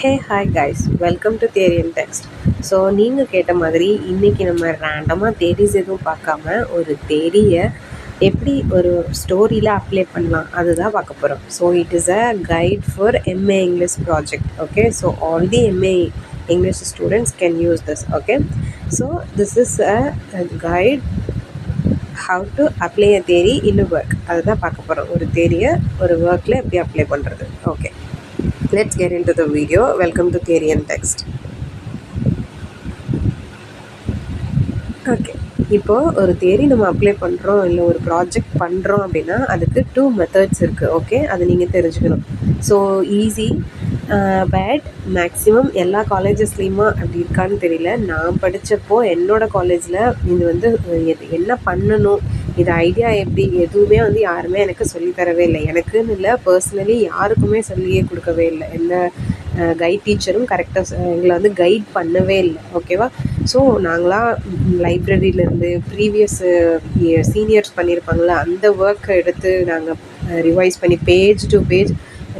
Hey hi guys, welcome to theory and text. So நீங்கள் கேட்ட மாதிரி இன்றைக்கி நம்ம ரேண்டமாக தேரிஸ் எதுவும் பார்க்காம ஒரு தேரியை எப்படி ஒரு ஸ்டோரியில் அப்ளை பண்ணலாம் அதுதான் பார்க்க போகிறோம். So it is a guide for MA English project. Okay, so all the MA English students can use this. Okay, so this is a guide how to apply a theory in work. அதுதான் பார்க்க போகிறோம். ஒரு தேரியை ஒரு ஒர்க்கில் எப்படி apply பண்ணுறது. Okay, let's get into the video. Welcome to Theory and Text. Okay, இப்போது ஒரு தேரி நம்ம அப்ளை பண்ணுறோம் இல்லை ஒரு ப்ராஜெக்ட் பண்ணுறோம் அப்படின்னா அதுக்கு 2 மெத்தட்ஸ் இருக்குது. ஓகே, அதை நீங்கள் தெரிஞ்சுக்கணும். ஸோ ஈஸி பட் மேக்ஸிமம் எல்லா காலேஜஸ்லேயுமா அப்படி இருக்கான்னு தெரியல. நான் படித்தப்போ என்னோடய காலேஜில் இது வந்து என்ன பண்ணணும், இது ஐடியா எப்படி, எதுவுமே வந்து யாருமே எனக்கு சொல்லித்தரவே இல்லை. எனக்குன்னு இல்லை, பர்சனலி யாருக்குமே சொல்லியே கொடுக்கவே இல்லை. எந்த கைட் டீச்சரும் கரெக்டாக எங்களை வந்து கைட் பண்ணவே இல்லை. ஓகேவா? ஸோ நாங்களாம் லைப்ரரியிலேருந்து ப்ரீவியஸ் சீனியர்ஸ் பண்ணியிருப்பாங்களா அந்த ஒர்க்கை எடுத்து நாங்கள் ரிவைஸ் பண்ணி பேஜ் டு பேஜ்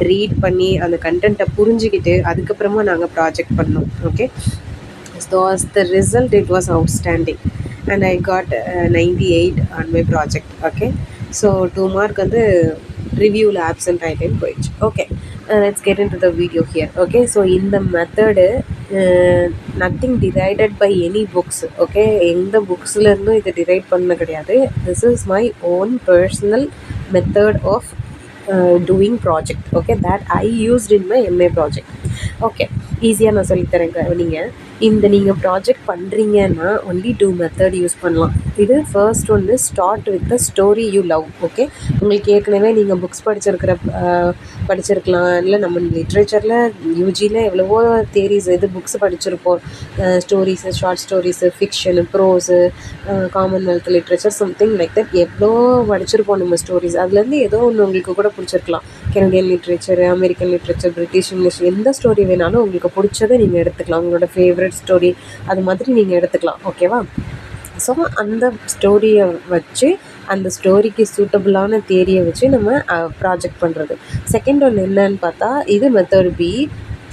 ரீட் பண்ணி அந்த கண்டென்ட்டை புரிஞ்சுக்கிட்டு அதுக்கப்புறமா நாங்கள் ப்ராஜெக்ட் பண்ணோம். Okay, so as the result it was outstanding and I got 98 on my project. Okay, so 2 mark வந்து ரிவ்யூவில் ஆப்சண்ட் ஆகிட்டேன்னு போயிடுச்சு. Okay, let's get into the video here. Okay, so இந்த method nothing tried by any books. Okay, எந்த புக்ஸ்லேருந்தும் இது tried பண்ண கிடையாது. This is my own personal method of doing project. Okay, that I used in my MA project. Okay, ஈஸியாக நான் சொல்லித்தரேன். நீங்கள் ப்ராஜெக்ட் பண்ணுறீங்கன்னா ஒன்லி 2 மெத்தட் யூஸ் பண்ணலாம். இது ஃபர்ஸ்ட் ஒன்று, start with the story you love. Okay, உங்களுக்கு ஏற்கனவே நீங்கள் புக்ஸ் படிச்சிருக்கலாம், இல்லை நம்ம லிட்ரேச்சரில் யூஜியில் எவ்வளவோ தியரிஸ் இது புக்ஸ் படிச்சிருப்போம். Stories, short stories, fiction, prose, Commonwealth literature, something like that எவ்வளோ படிச்சிருப்போம் நம்ம ஸ்டோரிஸ். அதுலேருந்து ஏதோ ஒன்று உங்களுக்கு கூட பிடிச்சிருக்கலாம். Canadian literature, American literature, British English, எந்த ஸ்டோரி வேணாலும் உங்களுக்கு பிடிச்சதை நீங்கள் எடுத்துக்கலாம். உங்களோட ஃபேவரட் ஸ்டோரி அது மாதிரி நீங்கள் எடுத்துக்கலாம். ஓகேவா? ஸோ அந்த ஸ்டோரியை வச்சு, அந்த ஸ்டோரிக்கு சூட்டபுளான தியரியை வச்சு நம்ம ப்ராஜெக்ட் பண்ணுறது. செகண்ட் ஒன்று என்னன்னு பார்த்தா, இது மெத்தட் பி,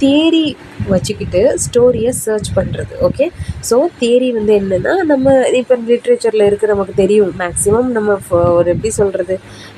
தியரி வச்சுக்கிட்டு ஸ்டோரியை சர்ச் பண்ணுறது. ஓகே, ஸோ தியரி வந்து என்னென்னா, நம்ம இப்போ லிட்ரேச்சரில் இருக்க நமக்கு தெரியும். மேக்ஸிமம் நம்ம ஒரு எப்படி சொல்கிறது,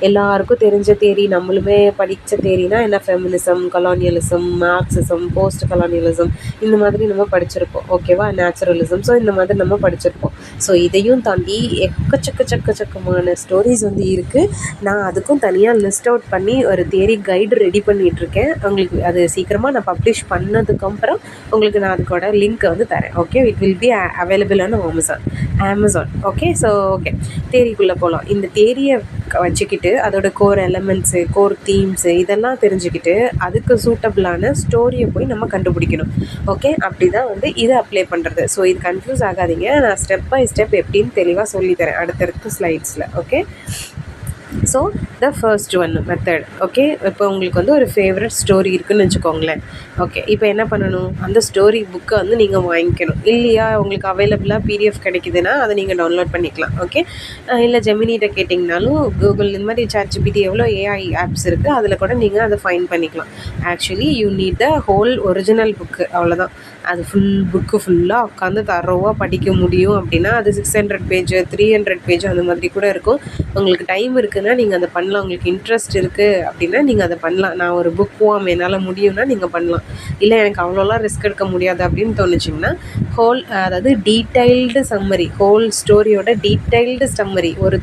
எல்லாருக்கும் தெரிஞ்ச தியரி, நம்மளுமே படித்த தியரினா என்ன, ஃபெமினிசம், கலானியலிசம், மார்க்சிசம், போஸ்ட் கலானியலிசம், இந்த மாதிரி நம்ம படிச்சிருப்போம். ஓகேவா? நேச்சுரலிசம், ஸோ இந்த மாதிரி நம்ம படிச்சிருப்போம். ஸோ இதையும் தாண்டி எக்கச்சக்கமான ஸ்டோரிஸ் வந்து இருக்குது. நான் அதுக்கும் தனியாக லிஸ்ட் அவுட் பண்ணி ஒரு தியரி கைடு ரெடி பண்ணிகிட்ருக்கேன். உங்களுக்கு அது சீக்கிரமாக நான் பப்ளிஷ் பண்ணதுக்கப்புறம் உங்களுக்கு நான் அதுக்கோட லிங்க் வந்து தரேன். Okay, it will be available on Amazon. Okay, so okay, தியரிக்குள்ளே போகலாம். இந்த தியரியை வச்சுக்கிட்டு அதோட கோர் எலமெண்ட்ஸு, கோர் தீம்ஸு இதெல்லாம் தெரிஞ்சுக்கிட்டு அதுக்கு சூட்டபிளான ஸ்டோரியை போய் நம்ம கண்டுபிடிக்கணும். ஓகே, அப்படி தான் வந்து இதை அப்ளை பண்ணுறது. ஸோ இது கன்ஃபியூஸ் ஆகாதீங்க, நான் ஸ்டெப் பை ஸ்டெப் எப்படின்னு தெளிவாக சொல்லித்தரேன் அடுத்தடுத்த ஸ்லைட்ஸில். Okay, so the first one method. Okay, இப்போ உங்களுக்கு வந்து ஒரு ஃபேவரட் ஸ்டோரி இருக்குதுன்னு வச்சுக்கோங்களேன். ஓகே, இப்போ என்ன பண்ணணும், அந்த ஸ்டோரி புக்கை வந்து நீங்கள் வாங்கிக்கணும். இல்லையா, உங்களுக்கு அவைலபிளாக PDF கிடைக்குதுன்னா அதை நீங்கள் டவுன்லோட் பண்ணிக்கலாம். ஓகே, இல்லை ஜெமினிகிட்ட கேட்டிங்கனாலும் கூகுள் இந்த மாதிரி ChatGPT எவ்வளோ AI ஆப்ஸ் இருக்குது, அதில் கூட நீங்கள் அதை ஃபைண்ட் பண்ணிக்கலாம். Actually you need the whole original book, அவ்வளோதான். அது புக்கு ஃபுல்லாக உட்காந்து தரோவாக படிக்க முடியும் அப்படின்னா அது 600 பேஜ், 300 பேஜ் அந்த மாதிரி கூட இருக்கும். உங்களுக்கு டைம் இருக்குதுன்னா நீங்கள் அதை பண்ணலாம். உங்களுக்கு இன்ட்ரெஸ்ட் இருக்குது அப்படின்னா நீங்கள் அதை பண்ணலாம். நான் ஒரு புக் போவாமல் என்னால் முடியும்னா நீங்கள் பண்ணலாம். இல்லை எனக்கு அவ்வளோலாம் ரிஸ்க் எடுக்க முடியாது அப்படின்னு தோணுச்சிங்கன்னா அதாவது டீட்டெயில்டு சம்மரி, ஹோல் ஸ்டோரியோட டீட்டெயில்டு சம்மரி, ஒரு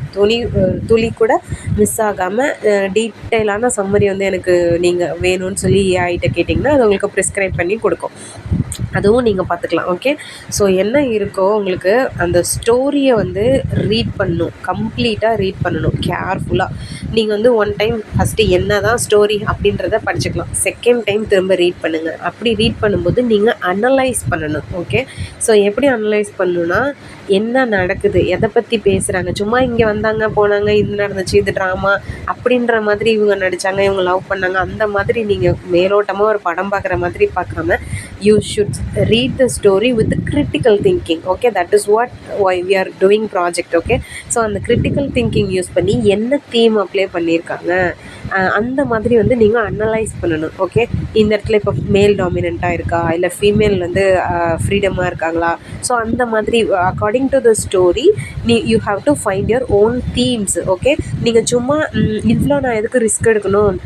துளி கூட மிஸ் ஆகாமல் டீட்டெயிலான சம்மரி வந்து எனக்கு நீங்கள் வேணும்னு சொல்லி ஏஐட்ட கேட்டிங்கன்னா அது உங்களுக்கு ப்ரிஸ்கிரைப் பண்ணி கொடுக்கும். அதுவும் நீங்கள் பார்த்துக்கலாம். ஓகே, ஸோ என்ன இருக்கோ உங்களுக்கு அந்த ஸ்டோரியை வந்து ரீட் பண்ணணும், கம்ப்ளீட்டாக ரீட் பண்ணணும் கேர்ஃபுல்லாக. நீங்கள் வந்து 1 டைம் ஃபஸ்ட்டு என்ன தான் ஸ்டோரி அப்படின்றத படிச்சுக்கலாம். செகண்ட் டைம் திரும்ப ரீட் பண்ணுங்கள். அப்படி ரீட் பண்ணும்போது நீங்கள் அனலைஸ் பண்ணணும். ஓகே, ஸோ எப்படி அனலைஸ் பண்ணணுன்னா, என்ன நடக்குது, எதை பற்றி பேசுகிறாங்க, சும்மா இங்கே வந்தாங்க போனாங்க, இது நடந்துச்சு, இது ட்ராமா அப்படின்ற மாதிரி இவங்க நடித்தாங்க, இவங்க லவ் பண்ணாங்க, அந்த மாதிரி நீங்கள் மேலோட்டமாக ஒரு படம் பார்க்குற மாதிரி பார்க்காம you should read the story with the critical thinking. Okay, that is what why we are doing project. Okay, so அந்த critical thinking யூஸ் பண்ணி என்ன தீம் அப்ளை பண்ணியிருக்காங்க அந்த மாதிரி வந்து நீங்கள் அனலைஸ் பண்ணணும். ஓகே, இந்த இடத்துல இப்போ மேல் டாமினண்ட்டாக இருக்கா இல்லை ஃபீமேல் வந்து ஃப்ரீடமாக இருக்காங்களா? ஸோ அந்த மாதிரி according to the story you have to find your own themes. Okay, நீங்கள் சும்மா இவ்வளோ நான் எதுக்கு ரிஸ்க் எடுக்கணும்,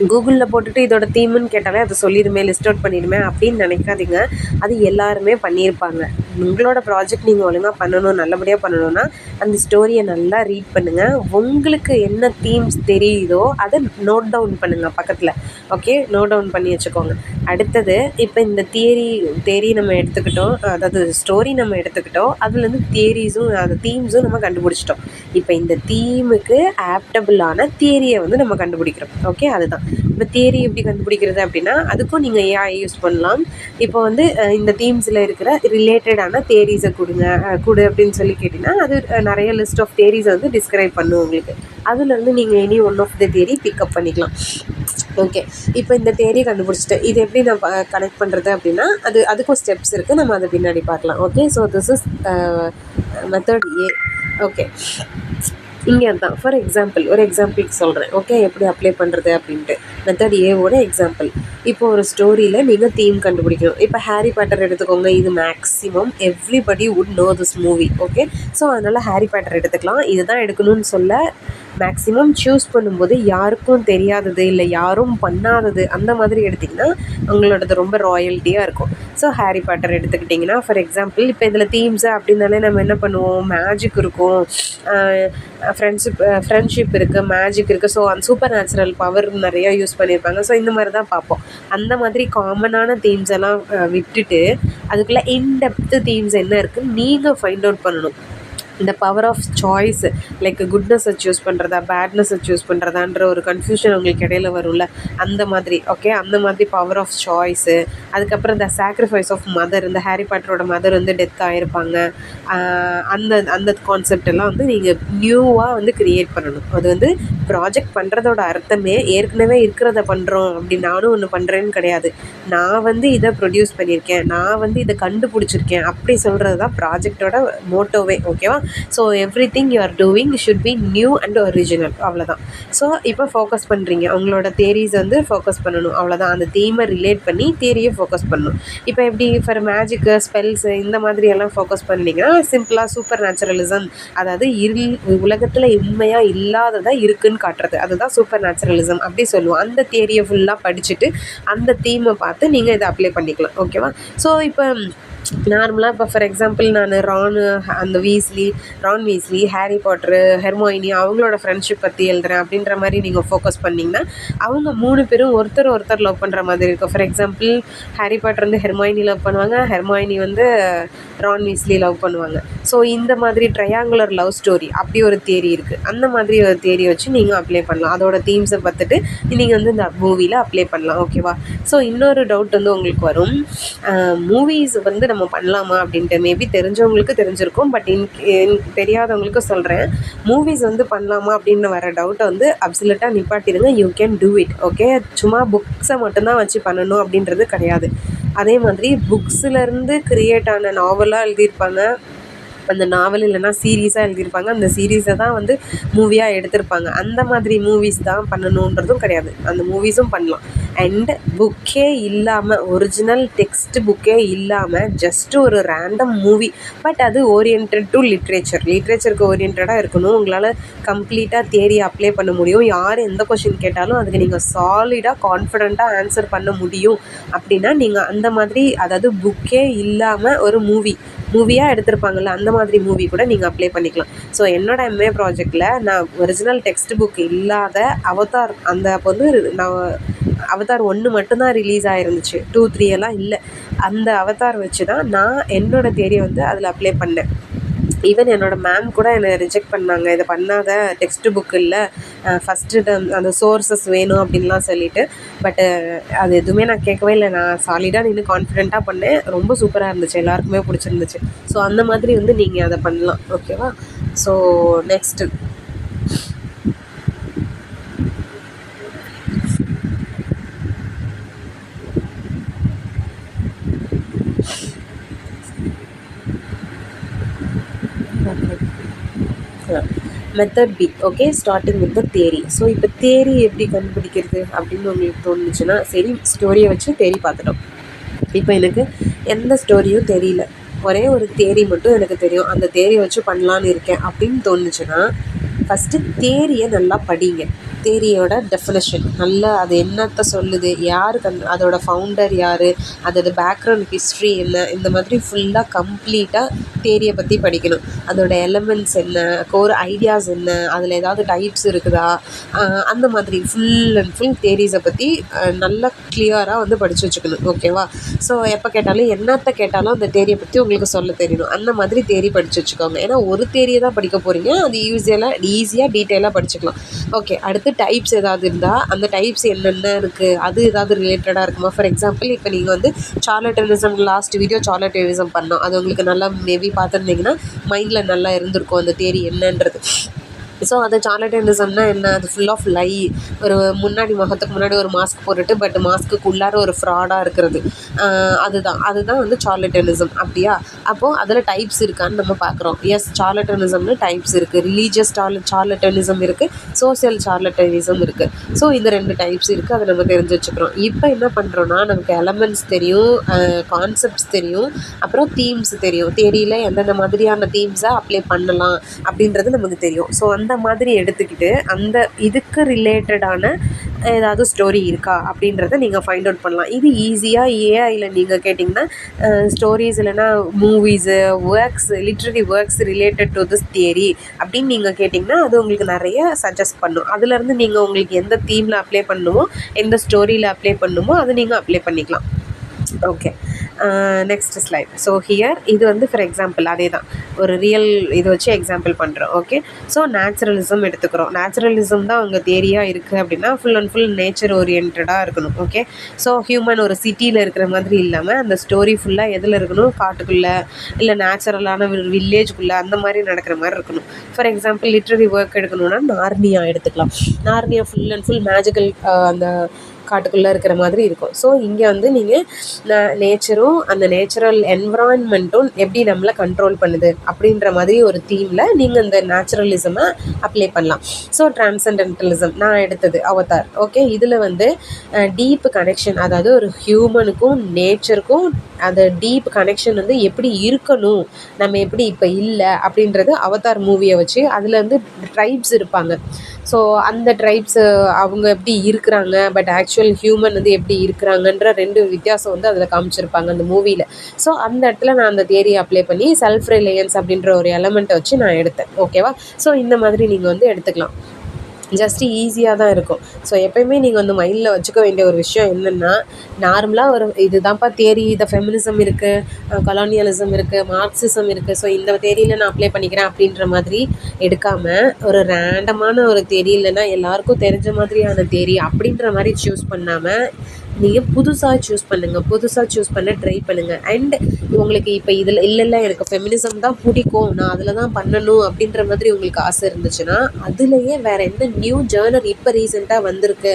கூகுளில் போட்டுட்டு இதோட தீமுன்னு கேட்டாலே அது சொல்லிடுமே, லிஸ்ட் அவுட் பண்ணிடுமே அப்படின்னு நினைக்காதீங்க. அது எல்லாருமே பண்ணியிருப்பாங்க. உங்களோட ப்ராஜெக்ட் நீங்கள் ஒழுங்காக பண்ணணும், நல்லபடியாக பண்ணணும்னா அந்த ஸ்டோரியை நல்லா ரீட் பண்ணுங்கள். உங்களுக்கு என்ன தீம்ஸ் தெரியுதோ அதை நோட் டவுன் பண்ணுங்கள் பக்கத்தில். ஓகே, நோட் டவுன் பண்ணி வச்சுக்கோங்க. அடுத்தது, இப்போ இந்த தியரி நம்ம எடுத்துக்கிட்டோம், அதாவது ஸ்டோரி நம்ம எடுத்துக்கிட்டோம், அதுலேருந்து தியரிஸும் அந்த தீம்ஸும் நம்ம கண்டுபிடிச்சிட்டோம். இப்போ இந்த தீமுக்கு ஆப்டபிளான தியரியை வந்து நம்ம கண்டுபிடிக்கிறோம். ஓகே, அதுதான் இப்போ தியரி எப்படி கண்டுபிடிக்கிறது அப்படின்னா, அதுக்கும் நீங்கள் ஏஐ யூஸ் பண்ணலாம். இப்போ வந்து இந்த தீம்ஸில் இருக்கிற ரிலேட்டடான தியரிஸை கொடு அப்படின்னு சொல்லி கேட்டிங்கன்னா அது நிறைய லிஸ்ட் ஆஃப் தியரிஸை வந்து டிஸ்கிரைப் பண்ணும் உங்களுக்கு. அதுலேருந்து நீங்கள் any one of the theory pick up பண்ணிக்கலாம். ஓகே, இப்போ இந்த தியரியை கண்டுபிடிச்சிட்டேன், இது எப்படி நான் கனெக்ட் பண்ணுறது அப்படின்னா அதுக்கும் ஸ்டெப்ஸ் இருக்குது, நம்ம அதை பின்னாடி பார்க்கலாம். Okay, so this is method A. Okay, இங்கே தான் ஃபார் எக்ஸாம்பிள் ஒரு எக்ஸாம்பிளுக்கு சொல்கிறேன். ஓகே, எப்படி அப்ளை பண்ணுறது அப்படின்ட்டு. மெத்தட் ஏவோட எக்ஸாம்பிள். இப்போ ஒரு ஸ்டோரியில் நீங்கள் தீம் கண்டுபிடிக்கணும். இப்போ ஹாரி பாட்டர் எடுத்துக்கோங்க. இது maximum everybody would know this movie. Okay, so அதனால் ஹாரி பாட்டர் எடுத்துக்கலாம். இதுதான் எடுக்கணும்னு சொல்ல, மேக்ஸிமம் சூஸ் பண்ணும்போது யாருக்கும் தெரியாதது இல்லை யாரும் பண்ணாதது அந்த மாதிரி எடுத்திங்கன்னா உங்களோடது ரொம்ப ராயல்ட்டியாக இருக்கும். ஸோ ஹாரி பாட்டர் எடுத்துக்கிட்டிங்கன்னா ஃபார் எக்ஸாம்பிள், இப்போ இதில் தீம்ஸு அப்படின்னாலே நம்ம என்ன பண்ணுவோம், மேஜிக் இருக்கும், ஃப்ரெண்ட்ஷிப் இருக்குது, மேஜிக் இருக்குது. ஸோ அந்த சூப்பர் நேச்சுரல் பவர் நிறையா யூஸ் பண்ணியிருப்பாங்க. ஸோ இந்த மாதிரி தான் பார்ப்போம். அந்த மாதிரி காமனான தீம்ஸ் எல்லாம் விட்டுட்டு அதுக்குள்ளே இன்டெப்த்து தீம்ஸ் என்ன இருக்குதுன்னு நீங்கள் ஃபைண்ட் அவுட் பண்ணணும். இந்த பவர் ஆஃப் சாய்ஸ், லைக் குட்னஸை சூஸ் பண்ணுறதா பேட்னஸை சூஸ் பண்ணுறதான்ற ஒரு கன்ஃபியூஷன் உங்களுக்கு இடையில வரும்ல, அந்த மாதிரி. ஓகே, அந்த மாதிரி பவர் ஆஃப் சாய்ஸு. அதுக்கப்புறம் இந்த சாக்ரிஃபைஸ் ஆஃப் மதர், இந்த ஹாரி பாட்டரோட மதர் வந்து டெத் ஆகிருப்பாங்க. அந்த கான்செப்ட் எல்லாம் வந்து நீங்கள் நியூவாக வந்து க்ரியேட் பண்ணணும். அது வந்து ப்ராஜெக்ட் பண்ணுறதோட அர்த்தமே ஏற்கனவே இருக்கிறத பண்ணுறோம் அப்படி நானும் ஒன்று பண்ணுறேன்னு கிடையாது. நான் வந்து இதை ப்ரொடியூஸ் பண்ணியிருக்கேன், நான் வந்து இதை கண்டுபிடிச்சிருக்கேன் அப்படி சொல்கிறது தான் ப்ராஜெக்டோட மோட்டோவே. ஓகேவா? So everything you are doing should be new and original. அவ்வளோதான். ஸோ இப்போ ஃபோக்கஸ் பண்ணுறீங்க, உங்களோட தியரிஸ் வந்து ஃபோக்கஸ் பண்ணணும். அவ்வளோதான். அந்த தீமை ரிலேட் பண்ணி தியரியை ஃபோக்கஸ் பண்ணணும். இப்போ எப்படி ஃபார் மேஜிக்கு, ஸ்பெல்ஸு இந்த மாதிரியெல்லாம் ஃபோக்கஸ் பண்ணிங்கன்னா சிம்பிளாக சூப்பர் நேச்சுரலிசம், அதாவது உலகத்தில் உண்மையாக இல்லாததாக இருக்குதுன்னு காட்டுறது, அதுதான் சூப்பர் நேச்சுரலிசம் அப்படி சொல்லுவோம். அந்த தியரியை ஃபுல்லாக படிச்சுட்டு அந்த தீமை பார்த்து நீங்கள் இதை அப்ளை பண்ணிக்கலாம். ஓகேவா? ஸோ இப்போ நார்மலாக இப்போ ஃபார் எக்ஸாம்பிள் நான் Ron Weasley, Harry Potter, Hermione அவங்களோட ஃப்ரெண்ட்ஷிப் பற்றி எழுதுறேன் அப்படின்ற மாதிரி நீங்கள் ஃபோக்கஸ் பண்ணிங்கன்னா அவங்க 3 பேரும் ஒருத்தர் லவ் பண்ணுற மாதிரி இருக்கும். ஃபார் எக்ஸாம்பிள் ஹாரி பாட்டர் வந்து ஹெர்மாயினி லவ் பண்ணுவாங்க, ஹெர்மாயினி வந்து ரான் வீஸ்லி லவ் பண்ணுவாங்க. ஸோ இந்த மாதிரி ட்ரையாங்குலர் லவ் ஸ்டோரி அப்படி ஒரு தியரி இருக்குது. அந்த மாதிரி ஒரு தியரி வச்சு நீங்கள் அப்ளை பண்ணலாம். அதோட தீம்ஸை பார்த்துட்டு நீங்கள் வந்து இந்த மூவியில் அப்ளை பண்ணலாம். ஓகேவா? ஸோ இன்னொரு டவுட் வந்து உங்களுக்கு வரும், மூவிஸ் வந்து நம்ம பண்ணலாமா அப்படின்ட்டு. மேபி தெரிஞ்சவங்களுக்கு தெரிஞ்சிருக்கும், பட் தெரியாதவங்களுக்கு சொல்கிறேன். மூவிஸ் வந்து பண்ணலாமா அப்படின்னு வர டவுட்டை வந்து அப்சல்யூட்டாக நிப்பாட்டிடுங்க. You can do it. Okay, சும்மா புக்ஸை மட்டும்தான் வச்சு பண்ணணும் அப்படின்றது கிடையாது. அதே மாதிரி புக்ஸ்லேருந்து க்ரியேட் ஆன நாவலாக எழுதியிருப்பாங்க, அந்த நாவல் இல்லைனா சீரீஸாக எழுதியிருப்பாங்க, அந்த சீரீஸை தான் வந்து மூவியாக எடுத்திருப்பாங்க. அந்த மாதிரி மூவிஸ் தான் பண்ணணுன்றதும் கிடையாது, அந்த மூவிஸும் பண்ணலாம். அண்ட் புக்கே இல்லாமல், ஒரிஜினல் டெக்ஸ்ட் புக்கே இல்லாமல் ஜஸ்ட்டு ஒரு ரேண்டம் மூவி, பட் அது ஓரியன்ட் டு லிட்ரேச்சருக்கு ஓரியன்டாக இருக்கணும். உங்களால் கம்ப்ளீட்டாக தியரி அப்ளை பண்ண முடியும். யார் எந்த கொஷின் கேட்டாலும் அதுக்கு நீங்கள் சாலிடாக கான்ஃபிடெண்ட்டாக ஆன்சர் பண்ண முடியும் அப்படின்னா நீங்கள் அந்த மாதிரி, அதாவது புக்கே இல்லாமல் ஒரு மூவியாக எடுத்திருப்பாங்கள்ல, அந்த மாதிரி மூவி கூட நீங்கள் அப்ளை பண்ணிக்கலாம். ஸோ என்னோட எம்ஏ ப்ராஜெக்டில் நான் ஒரிஜினல் டெக்ஸ்ட் புக் இல்லாத அவதார், அந்த அப்போ வந்து நான் அவதார் 1 மட்டும்தான் ரிலீஸ் ஆகிருந்துச்சு, 2, 3 எல்லாம் இல்லை. அந்த அவதார் வச்சு தான் நான் என்னோடய தியரியை வந்து அதில் அப்ளை பண்ணேன். ஈவன் என்னோடய மேம் கூட என்னை ரிஜெக்ட் பண்ணாங்க, இதை பண்ணாத, டெக்ஸ்ட் புக் இல்லை, ஃபஸ்ட்டு அந்த சோர்ஸஸ் வேணும் அப்படின்லாம் சொல்லிவிட்டு. பட்டு அது எதுவுமே நான் கேட்கவே இல்லை. நான் சாலிடாக நின்று கான்ஃபிடெண்ட்டாக பண்ணேன். ரொம்ப சூப்பராக இருந்துச்சு, எல்லாருக்குமே பிடிச்சிருந்துச்சு. ஸோ அந்த மாதிரி வந்து நீங்கள் அதை பண்ணலாம். ஓகேவா? So next method B. Okay, starting with the theory. So இப்போ தேரி எப்படி கண்டுபிடிக்கிறது அப்படின்னு உங்களுக்கு தோணுச்சுன்னா, சரி ஸ்டோரியை வச்சு தேரி பார்த்துட்டோம். இப்போ எனக்கு எந்த ஸ்டோரியும் தெரியல, ஒரே ஒரு தேரி மட்டும் எனக்கு தெரியும், அந்த தேரியை வச்சு பண்ணலான்னு இருக்கேன் அப்படின்னு தோணுச்சுன்னா, ஃபஸ்ட்டு தேரியை நல்லா படிங்க. தேரியோட டெஃபினேஷன் நல்லா, அது என்னத்தை சொல்லுது, யாருக்கு அதோட ஃபவுண்டர் யார், அதோட பேக்ரவுண்ட் ஹிஸ்ட்ரி என்ன, இந்த மாதிரி ஃபுல்லாக கம்ப்ளீட்டாக தேரியை பற்றி படிக்கணும். அதோட எலமெண்ட்ஸ் என்ன, கோர் ஐடியாஸ் என்ன, அதில் ஏதாவது டைப்ஸ் இருக்குதா, அந்த மாதிரி ஃபுல் அண்ட் ஃபுல் தேரிஸை பற்றி நல்லா கிளியராக வந்து படித்து வச்சுக்கணும். ஓகேவா? ஸோ எப்போ கேட்டாலும் என்னத்தை கேட்டாலும் அந்த தேரியை பற்றி உங்களுக்கு சொல்ல தெரியணும். அந்த மாதிரி தேரி படித்து வச்சுக்கோங்க. ஏன்னா ஒரு தேரியை தான் படிக்க போகிறீங்க, அது ஈஸியாக டீட்டெயிலாக படிச்சுக்கலாம். ஓகே, அடுத்து டைப்ஸ் ஏதாவது இருந்தால் அந்த டைப்ஸ் என்னென்ன இருக்குது, அது ஏதாவது ரிலேட்டடாக இருக்குமா? ஃபார் எக்ஸாம்பிள் இப்போ நீங்கள் வந்து சார்லட்டனிசம், லாஸ்ட் வீடியோ சார்லட்டனிசம் பண்ணோம், அது உங்களுக்கு நல்லா மேபி பார்த்துருந்தீங்கன்னா மைண்டில் நல்லா இருந்திருக்கும் அந்த தேரி என்னன்றது. ஸோ அது சார்லட்டனிசம்னா என்ன, அது ஃபுல் ஆஃப் லை, ஒரு முகத்துக்கு முன்னாடி ஒரு மாஸ்க் போட்டுட்டு பட் மாஸ்க்குள்ளார ஒரு ஃப்ராடாக இருக்கிறது, அதுதான் வந்து சார்லட்டனிசம். அப்படியா? அப்போது அதில் டைப்ஸ் இருக்கான்னு நம்ம பார்க்குறோம். எஸ், சார்லட்டனிசம்னு டைப்ஸ் இருக்குது. ரிலீஜியஸ் சார்லட்டனிசம் இருக்குது, சோசியல் சார்லட்டனிசம் இருக்குது. ஸோ இந்த 2 டைப்ஸ் இருக்குது, அதை நம்ம தெரிஞ்சு வச்சுக்கிறோம். இப்போ என்ன பண்ணுறோன்னா, நமக்கு எலமெண்ட்ஸ் தெரியும், கான்செப்ட்ஸ் தெரியும், அப்புறம் தீம்ஸ் தெரியும். தேரியில் எந்தெந்த மாதிரியான தீம்ஸை அப்ளை பண்ணலாம் அப்படின்றது நமக்கு தெரியும். ஸோ அந்த மாதிரி எடுத்துக்கிட்டு அந்த இதுக்கு ரிலேட்டடான ஏதாவது ஸ்டோரி இருக்கா அப்படின்றத நீங்கள் ஃபைண்ட் அவுட் பண்ணலாம். இது ஈஸியாக ஏஐயில் நீங்கள் கேட்டிங்கன்னா ஸ்டோரிஸ் இல்லைனா movies, works, literary works related to this theory அப்படின்னு நீங்கள் கேட்டிங்கன்னா அது உங்களுக்கு நிறைய சஜஸ்ட் பண்ணும். அதுலேருந்து நீங்கள் உங்களுக்கு எந்த தீமில் அப்ளை பண்ணணுமோ, எந்த ஸ்டோரியில் அப்ளை பண்ணணுமோ அதை நீங்கள் அப்ளை பண்ணிக்கலாம். Okay, next slide. So here இது வந்து ஃபார் எக்ஸாம்பிள் அதே தான், ஒரு ரியல் இது வச்சு எக்ஸாம்பிள் பண்ணுறோம். ஓகே, ஸோ நேச்சுரலிசம் எடுத்துக்கிறோம். நேச்சுரலிசம் தான் உங்கள் தேரியாக இருக்குது அப்படின்னா ஃபுல் அண்ட் ஃபுல் நேச்சர் ஓரியன்டாக இருக்கணும். ஓகே, ஸோ ஹியூமன் ஒரு சிட்டியில் இருக்கிற மாதிரி இல்லாமல் அந்த ஸ்டோரி ஃபுல்லாக எதில் இருக்கணும், காட்டுக்குள்ளே இல்லை நேச்சுரலான ஒரு வில்லேஜுக்குள்ளே அந்த மாதிரி நடக்கிற மாதிரி இருக்கணும். ஃபார் எக்ஸாம்பிள் லிட்ரரி ஒர்க் எடுக்கணுன்னா நார்னியா எடுத்துக்கலாம். Narnia full and full magical அந்த காட்டுக்குள்ளே இருக்கிற மாதிரி இருக்கும். ஸோ இங்கே வந்து நீங்கள் நேச்சரும் அந்த நேச்சுரல் என்விரான்மெண்ட்டும் எப்படி நம்மளை கண்ட்ரோல் பண்ணுது அப்படின்ற மாதிரி ஒரு தீமில் நீங்கள் இந்த நேச்சுரலிசமை அப்ளை பண்ணலாம். ஸோ டிரான்சென்டென்டலிசம் நான் எடுத்தது அவதார். ஓகே, இதில் வந்து டீப் கனெக்ஷன், அதாவது ஒரு ஹியூமனுக்கும் நேச்சருக்கும் அந்த டீப் கனெக்ஷன் வந்து எப்படி இருக்கணும், நம்ம எப்படி இப்போ இல்லை அப்படின்றது அவதார் மூவியை வச்சு அதில் வந்து ட்ரைப்ஸ் இருப்பாங்க. ஸோ அந்த ட்ரைப்ஸு அவங்க எப்படி இருக்கிறாங்க, பட் ஆக்சுவல் ஹியூமன் வந்து எப்படி இருக்கிறாங்கன்ற 2 வித்தியாசம் வந்து அதில் காமிச்சிருப்பாங்க அந்த மூவியில். ஸோ அந்த இடத்துல நான் அந்த தியரியை அப்ளை பண்ணி செல்ஃப் ரிலையன்ஸ் அப்படின்ற ஒரு எலமெண்ட்டை வச்சு நான் எடுத்தேன். ஓகேவா? ஸோ இந்த மாதிரி நீங்கள் வந்து எடுத்துக்கலாம். ஜஸ்ட்டு ஈஸியாக தான் இருக்கும். ஸோ எப்போயுமே நீங்கள் வந்து மைண்டில் வச்சுக்க வேண்டிய ஒரு விஷயம் என்னென்னா, நார்மலாக ஒரு இதுதான்ப்பா தேரி, இதை ஃபெமினிசம் இருக்குது, கொலோனியலிசம் இருக்குது, மார்க்சிசம் இருக்குது, ஸோ இந்த தேரியில் நான் அப்ளை பண்ணிக்கிறேன் அப்படின்ற மாதிரி எடுக்காமல், ஒரு ரேண்டமான ஒரு தேரி இல்லைன்னா எல்லாேருக்கும் தெரிஞ்ச மாதிரியான தேரி அப்படின்ற மாதிரி சூஸ் பண்ணாமல் நீங்கள் புதுசாக சூஸ் பண்ணுங்கள். புதுசாக சூஸ் பண்ண ட்ரை பண்ணுங்கள். அண்ட் உங்களுக்கு இப்போ இதில் இல்லை எனக்கு ஃபெமினிசம் தான் பிடிக்கும், நான் அதில் தான் பண்ணணும் அப்படின்ற மாதிரி உங்களுக்கு ஆசை இருந்துச்சுன்னா, அதுலேயே வேறு எந்த நியூ ஜேர்னர் இப்போ ரீசெண்டாக வந்திருக்கு,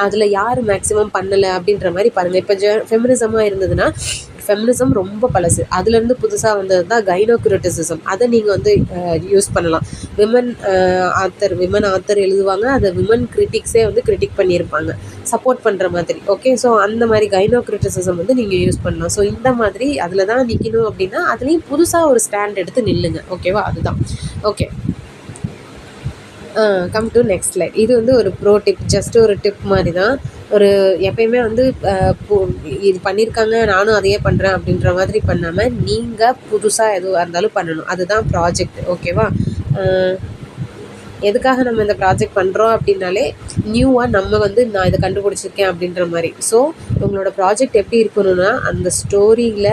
அதில் யார் மேக்ஸிமம் பண்ணலை அப்படின்ற மாதிரி பாருங்கள். இப்போ ஃபெமினிசமாக இருந்ததுன்னா ஃபெமினிசம் ரொம்ப பழசு, அதுலேருந்து புதுசாக வந்தது தான் கைனோக்ரிட்டிசிசம். அதை நீங்கள் வந்து யூஸ் பண்ணலாம். விமன் ஆத்தர் எழுதுவாங்க, அதை விமன் கிரிட்டிக்ஸே வந்து கிரிட்டிக் பண்ணியிருப்பாங்க சப்போர்ட் பண்ணுற மாதிரி. ஓகே, ஸோ அந்த மாதிரி கைனோக்ரிட்டிசிசம் வந்து நீங்கள் யூஸ் பண்ணலாம். ஸோ இந்த மாதிரி அதில் தான் நிற்கணும் அப்படின்னா அதுலேயும் புதுசாக ஒரு ஸ்டாண்ட் எடுத்து நில்லுங்க. ஓகேவா? அதுதான். Okay, come to next slide. இது வந்து ஒரு ப்ரோ டிப், ஜஸ்ட் ஒரு டிப் மாதிரி தான். ஒரு எப்பயுமே வந்து இது பண்ணியிருக்காங்க நானும் அதையே பண்ணுறேன் அப்படின்ற மாதிரி பண்ணாமல் நீங்கள் புதுசாக எதுவாக இருந்தாலும் பண்ணணும். அதுதான் ப்ராஜெக்ட். ஓகேவா? எதுக்காக நம்ம இந்த ப்ராஜெக்ட் பண்ணுறோம் அப்படின்னாலே நியூவாக நம்ம வந்து நான் இதை கண்டுபிடிச்சிருக்கேன் அப்படின்ற மாதிரி. ஸோ உங்களோட ப்ராஜெக்ட் எப்படி இருக்கணும்னா, அந்த ஸ்டோரியில்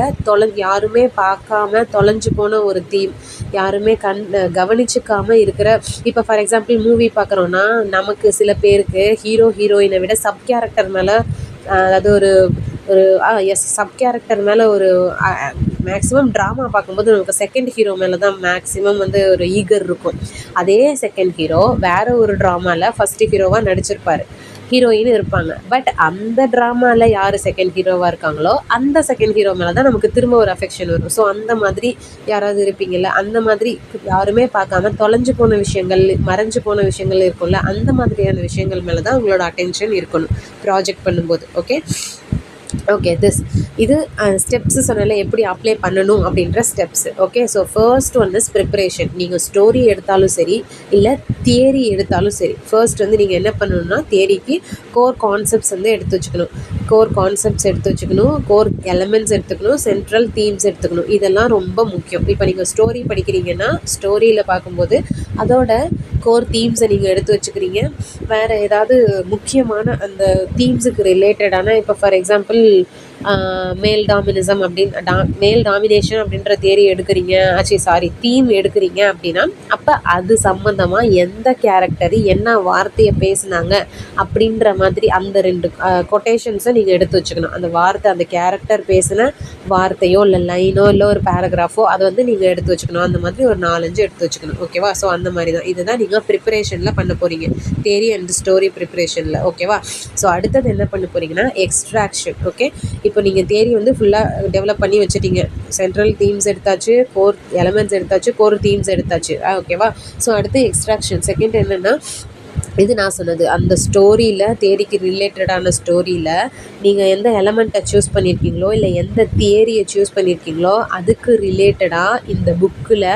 யாருமே பார்க்காம தொலைஞ்சு போன ஒரு தீம், யாருமே கவனிச்சிக்காமல் இருக்கிற, இப்போ ஃபார் எக்ஸாம்பிள் மூவி பார்க்குறோன்னா நமக்கு சில பேருக்கு ஹீரோயினை விட சப் கேரக்டர் மேலே, அதாவது ஒரு சப் கேரக்டர் மேலே ஒரு மேக்ஸிமம் ட்ராமா பார்க்கும்போது நமக்கு செகண்ட் ஹீரோ மேலே தான் மேக்ஸிமம் வந்து ஒரு ஈகர் இருக்கும். அதே செகண்ட் ஹீரோ வேறு ஒரு ட்ராமாவில் ஃபஸ்ட்டு ஹீரோவாக நடிச்சிருப்பார். ஹீரோயின் இருப்பாங்க. பட் அந்த ட்ராமாவில் யார் செகண்ட் ஹீரோவாக இருக்காங்களோ அந்த செகண்ட் ஹீரோ மேலே தான் நமக்கு திரும்ப ஒரு அஃபெக்ஷன் வரும். ஸோ அந்த மாதிரி யாராவது இருப்பீங்கள்ல, அந்த மாதிரி யாருமே பார்க்காம தொலைஞ்சு போன விஷயங்கள், மறைஞ்சு போன விஷயங்கள் இருக்கும்ல, அந்த மாதிரியான விஷயங்கள் மேலே தான் உங்களோட அட்டென்ஷன் இருக்கணும் ப்ராஜெக்ட் பண்ணும்போது. ஓகே ஓகே இது ஸ்டெப்ஸு சொன்னால எப்படி அப்ளை பண்ணணும் அப்படின்ற steps. Okay, so first one is preparation. நீங்கள் ஸ்டோரி எடுத்தாலும் சரி, இல்லை தியரி எடுத்தாலும் சரி, ஃபர்ஸ்ட் வந்து நீங்கள் என்ன பண்ணணும்னா தியரிக்கு கோர் கான்செப்ட்ஸ் வந்து எடுத்து வச்சுக்கணும். கோர் எலமெண்ட்ஸ் எடுத்துக்கணும், சென்ட்ரல் தீம்ஸ் எடுத்துக்கணும். இதெல்லாம் ரொம்ப முக்கியம். இப்போ நீங்கள் ஸ்டோரி படிக்கிறீங்கன்னா ஸ்டோரியில் பார்க்கும்போது அதோட கோர் தீம்ஸை நீங்கள் எடுத்து வச்சுக்கிறீங்க. வேறு ஏதாவது முக்கியமான அந்த தீம்ஸுக்கு ரிலேட்டடான, இப்போ ஃபார் எக்ஸாம்பிள் மேல் டாமினிசம் மேல் டாமினேஷன் அப்படின்ற தியரி எடுக்கிறீங்க, தீம் எடுக்கிறீங்க அப்படின்னா அப்போ அது சம்மந்தமாக எந்த கேரக்டர் என்ன வார்த்தையை பேசுனாங்க அப்படின்ற மாதிரி அந்த 2 கொட்டேஷன்ஸை நீங்கள் எடுத்து வச்சுக்கணும். அந்த வார்த்தை, அந்த கேரக்டர் பேசின வார்த்தையோ இல்லை லைனோ இல்லை ஒரு பேராகிராஃபோ அதை வந்து நீங்கள் எடுத்து வச்சுக்கணும். அந்த மாதிரி ஒரு 4-5 எடுத்து வச்சுக்கணும். ஓகேவா? ஸோ அந்த மாதிரி தான் இதுதான் நீங்கள் ப்ரிப்பரேஷனில் பண்ண போகிறீங்க, தியரி அண்ட் ஸ்டோரி ப்ரிப்பரேஷனில். ஓகேவா? ஸோ அடுத்தது என்ன பண்ண போகிறீங்கன்னா எக்ஸ்ட்ராக்ஷன். ஓகே, இப்போ நீங்கள் தியரி வந்து ஃபுல்லாக டெவலப் பண்ணி வச்சுட்டீங்க. சென்ட்ரல் தீம்ஸ் எடுத்தாச்சு, கோர் எலமெண்ட்ஸ் எடுத்தாச்சு, கோர் தீம்ஸ் எடுத்தாச்சு. ஓகேவா? ஸோ அடுத்து எக்ஸ்ட்ராக்ஷன். செகண்ட் என்னென்னா, இது நான் சொன்னது அந்த ஸ்டோரியில், தியரிக்கு ரிலேட்டடான ஸ்டோரியில் நீங்கள் எந்த எலமெண்ட்டை சூஸ் பண்ணியிருக்கீங்களோ இல்லை எந்த தியரியை சூஸ் பண்ணியிருக்கீங்களோ அதுக்கு ரிலேட்டடாக இந்த புக்கில்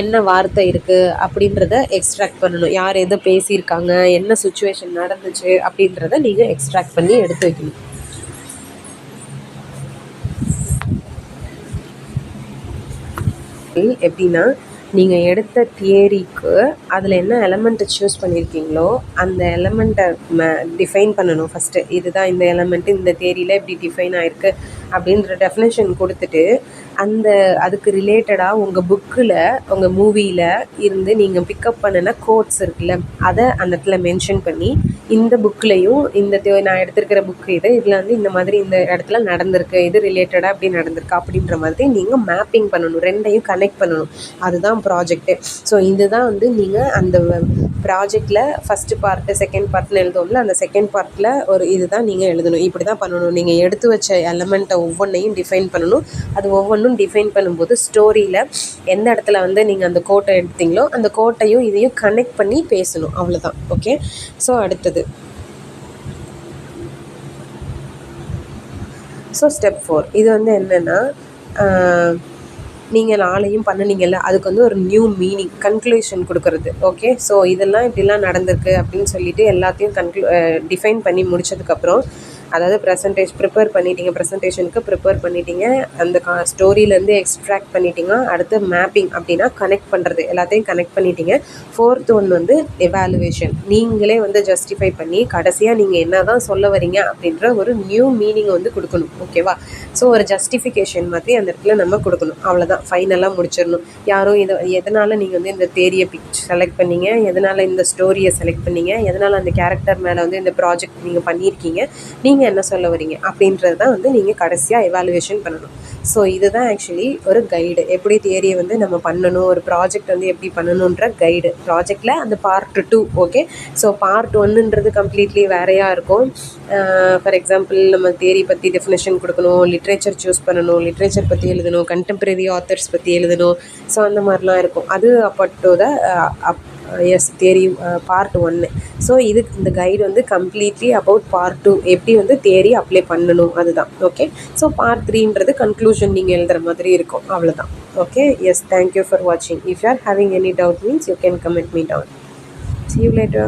என்ன வார்த்தை இருக்குது அப்படின்றத எக்ஸ்ட்ராக்ட் பண்ணணும். யார் எதை பேசியிருக்காங்க, என்ன சுச்சுவேஷன் நடந்துச்சு அப்படின்றத நீங்கள் எக்ஸ்ட்ராக்ட் பண்ணி எடுத்து வைக்கணும். எப்படின்னா, நீங்கள் எடுத்த தியரிக்கு அதில் என்ன எலமெண்ட்டை சூஸ் பண்ணியிருக்கீங்களோ அந்த எலமெண்ட்டை டிஃபைன் பண்ணணும் ஃபஸ்ட்டு. இதுதான் இந்த எலமெண்ட்டு இந்த தியரியில் இப்படி டிஃபைன் ஆகிருக்கு அப்படின்ற டெஃபினேஷன் கொடுத்துட்டு, அதுக்கு ரிலேட்டடாக உங்கள் புக்கில், உங்கள் மூவியில் இருந்து நீங்கள் பிக்கப் பண்ணின கோட்ஸ் இருக்குல்ல, அதை அந்த இடத்துல மென்ஷன் பண்ணி, இந்த புக்லேயும் நான் எடுத்திருக்கிற புக்கு இதில் வந்து இந்த மாதிரி இந்த இடத்துல நடந்திருக்கு, இது ரிலேட்டடாக அப்படி நடந்திருக்கு அப்படின்ற மாதிரி நீங்கள் மேப்பிங் பண்ணணும், 2ஐயும் கனெக்ட் பண்ணணும். அதுதான் ப்ராஜெக்ட்டு. ஸோ இதுதான் வந்து நீங்கள் அந்த ப்ராஜெக்டில் ஃபஸ்ட்டு பார்ட்டு செகண்ட் பார்ட்னு எழுதுவோம்ல, அந்த செகண்ட் பார்ட்டில் ஒரு இதுதான் நீங்கள் எழுதணும். இப்படி தான் பண்ணணும். நீங்கள் எடுத்து வச்ச எலமெண்ட்டை ஒவ்வொன்றையும் டிஃபைன் பண்ணணும். அது ஒவ்வொன்றும் டிஃபைன் பண்ணும்போது ஸ்டோரியில் எந்த இடத்துல வந்து நீங்கள் அந்த கோட்டை எடுத்தீங்களோ அந்த கோட்டையும் இதையும் கனெக்ட் பண்ணி பேசணும். அவ்வளோதான். ஓகே, ஸோ அடுத்தது ஸ்டெப் 4. இது வந்து என்னென்னா, நீங்கள் 4ஐயும் பண்ணினீங்கல்ல, அதுக்கு வந்து ஒரு நியூ மீனிங், கன்க்ளூஷன் கொடுக்குறது. ஓகே, ஸோ இதெல்லாம் இப்படிலாம் நடந்திருக்கு அப்படின்னு சொல்லிட்டு எல்லாத்தையும் டிஃபைன் பண்ணி முடிச்சதுக்கப்புறம், அதாவது ப்ரிப்பேர் பண்ணிட்டீங்க, அந்த ஸ்டோரியிலேருந்து எக்ஸ்ட்ராக்ட் பண்ணிட்டீங்க. அடுத்து மேப்பிங் அப்படின்னா கனெக்ட் பண்ணுறது, எல்லாத்தையும் கனெக்ட் பண்ணிட்டீங்க. 4th ஒன் வந்து எவாலுவேஷன். நீங்களே வந்து ஜஸ்டிஃபை பண்ணி கடைசியாக நீங்கள் என்ன தான் சொல்ல வரீங்க அப்படின்ற ஒரு நியூ மீனிங்கை வந்து கொடுக்கணும். ஓகேவா? ஸோ ஒரு ஜஸ்டிஃபிகேஷன் மாதிரி அந்த இடத்துல நம்ம கொடுக்கணும். அவ்வளோதான், ஃபைனலாக முடிச்சிடணும். யாரும் எதனால் நீங்கள் வந்து இந்த தியரியை செலக்ட் பண்ணீங்க, எதனால் இந்த ஸ்டோரியை செலக்ட் பண்ணீங்க, எதனால் அந்த கேரக்டர் மேலே வந்து இந்த ப்ராஜெக்ட் நீங்கள் பண்ணியிருக்கீங்க, நீங்கள் என்ன சொல்ல வரீங்க அப்படின்றது தான் வந்து நீங்கள் கடைசியாக எவாலுவேஷன் பண்ணணும். ஸோ இதுதான் ஆக்சுவலி ஒரு கைடு, எப்படி தியரியை வந்து நம்ம பண்ணணும், ஒரு ப்ராஜெக்ட் வந்து எப்படி பண்ணணுன்ற கைடு. ப்ராஜெக்டில் அந்த பார்ட் 2. ஓகே, ஸோ பார்ட் 1ன்றது கம்ப்ளீட்லி வேறையாக இருக்கும். ஃபார் எக்ஸாம்பிள் நம்ம தியரி பற்றி டெஃபினேஷன் கொடுக்கணும், லிட்ரேச்சர் சூஸ் பண்ணணும், லிட்ரேச்சர் பற்றி எழுதணும், கண்டெம்பரரி ஆத்தர்ஸ் பற்றி எழுதணும். ஸோ அந்த மாதிரிலாம் இருக்கும். அது அப்பட்டோட தியரி பார்ட் 1. ஸோ இந்த கைடு வந்து கம்ப்ளீட்லி அபவுட் பார்ட் 2, எப்படி வந்து தியரி அப்ளை பண்ணணும் அதுதான். ஓகே, ஸோ பார்ட் 3ன்றது கன்க்ளூஷன் நீங்கள் எழுதுகிற மாதிரி இருக்கும். அவ்வளோதான். ஓகே, எஸ், தேங்க்யூ ஃபார் வாட்சிங். If you are having any doubt means you can comment me down. See you later.